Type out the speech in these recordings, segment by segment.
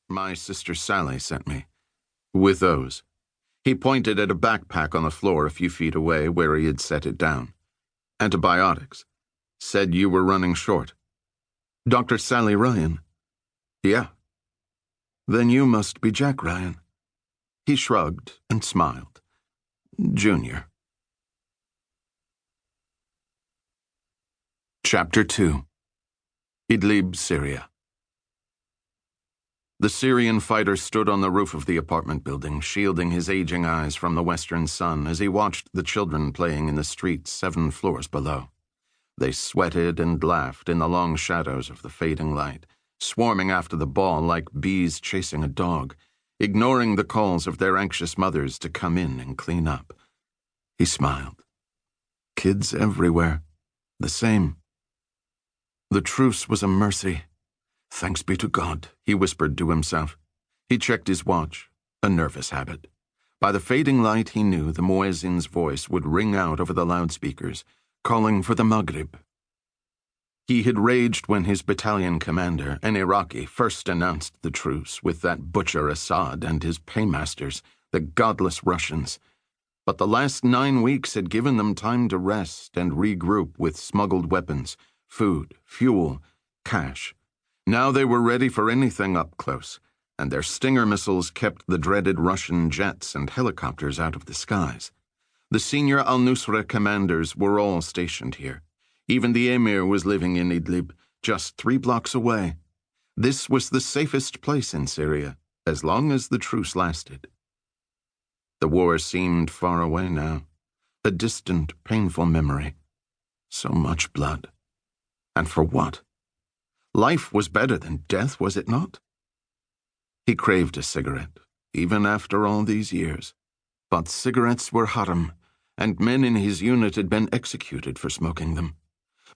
My sister Sally sent me. With those. He pointed at a backpack on the floor a few feet away where he had set it down. Antibiotics. Said you were running short. Dr. Sally Ryan? Yeah. Then you must be Jack Ryan. He shrugged and smiled. Junior. Chapter 2. Idlib, Syria. The Syrian fighter stood on the roof of the apartment building, shielding his aging eyes from the western sun as he watched the children playing in the streets 7 floors below. They sweated and laughed in the long shadows of the fading light, swarming after the ball like bees chasing a dog, ignoring the calls of their anxious mothers to come in and clean up. He smiled. Kids everywhere. The same. The truce was a mercy. Thanks be to God, he whispered to himself. He checked his watch, a nervous habit. By the fading light, he knew the muezzin's voice would ring out over the loudspeakers, calling for the Maghrib. He had raged when his battalion commander, an Iraqi, first announced the truce with that butcher Assad and his paymasters, the godless Russians. But the last 9 weeks had given them time to rest and regroup with smuggled weapons, food, fuel, cash. Now they were ready for anything up close, and their Stinger missiles kept the dreaded Russian jets and helicopters out of the skies. The senior al-Nusra commanders were all stationed here. Even the emir was living in Idlib, just 3 blocks away. This was the safest place in Syria, as long as the truce lasted. The war seemed far away now, a distant, painful memory. So much blood. And for what? Life was better than death, was it not? He craved a cigarette, even after all these years. But cigarettes were haram, and men in his unit had been executed for smoking them.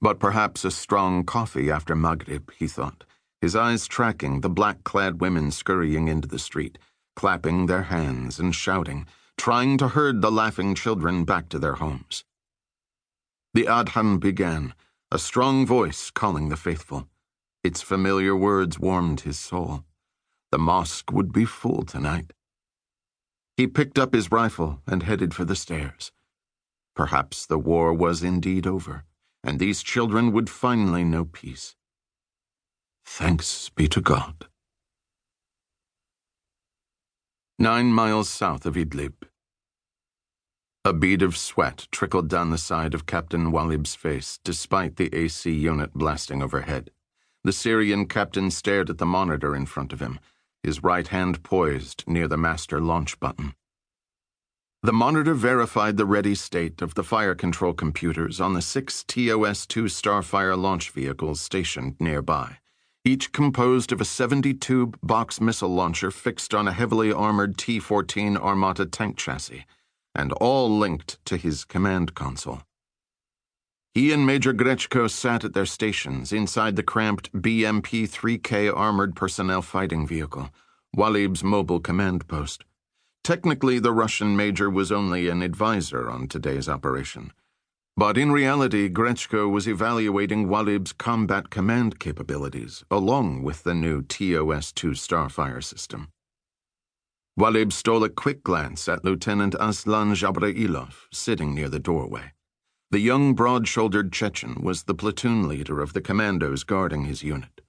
But perhaps a strong coffee after Maghrib, he thought, his eyes tracking the black-clad women scurrying into the street, clapping their hands and shouting, trying to herd the laughing children back to their homes. The Adhan began, a strong voice calling the faithful. Its familiar words warmed his soul. The mosque would be full tonight. He picked up his rifle and headed for the stairs. Perhaps the war was indeed over, and these children would finally know peace. Thanks be to God. 9 miles south of Idlib. A bead of sweat trickled down the side of Captain Walib's face, despite the AC unit blasting overhead. The Syrian captain stared at the monitor in front of him, his right hand poised near the master launch button. The monitor verified the ready state of the fire control computers on the 6 TOS-2 Starfire launch vehicles stationed nearby, each composed of a 70-tube box missile launcher fixed on a heavily armored T-14 Armata tank chassis, and all linked to his command console. He and Major Grechko sat at their stations inside the cramped BMP-3K armored personnel fighting vehicle, Walib's mobile command post. Technically, the Russian major was only an advisor on today's operation. But in reality, Grechko was evaluating Walib's combat command capabilities, along with the new TOS-2 Starfire system. Walib stole a quick glance at Lieutenant Aslan Jabrailov, sitting near the doorway. The young, broad-shouldered Chechen was the platoon leader of the commandos guarding his unit.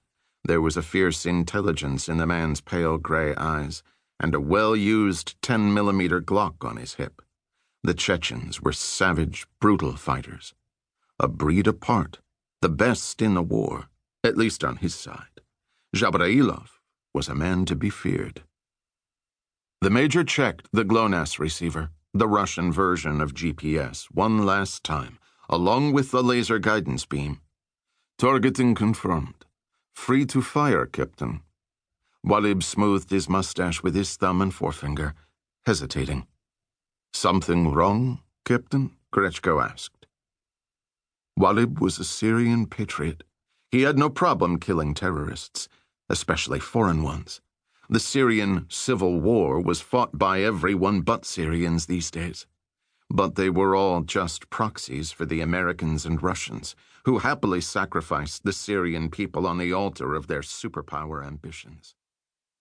There was a fierce intelligence in the man's pale gray eyes, and a well-used 10mm Glock on his hip. The Chechens were savage, brutal fighters. A breed apart, the best in the war, at least on his side. Jabrailov was a man to be feared. The major checked the GLONASS receiver, the Russian version of GPS, one last time, along with the laser guidance beam. Targeting confirmed. Free to fire, Captain. Walib smoothed his mustache with his thumb and forefinger, hesitating. Something wrong, Captain? Grechko asked. Walib was a Syrian patriot. He had no problem killing terrorists, especially foreign ones. The Syrian civil war was fought by everyone but Syrians these days. But they were all just proxies for the Americans and Russians, who happily sacrificed the Syrian people on the altar of their superpower ambitions.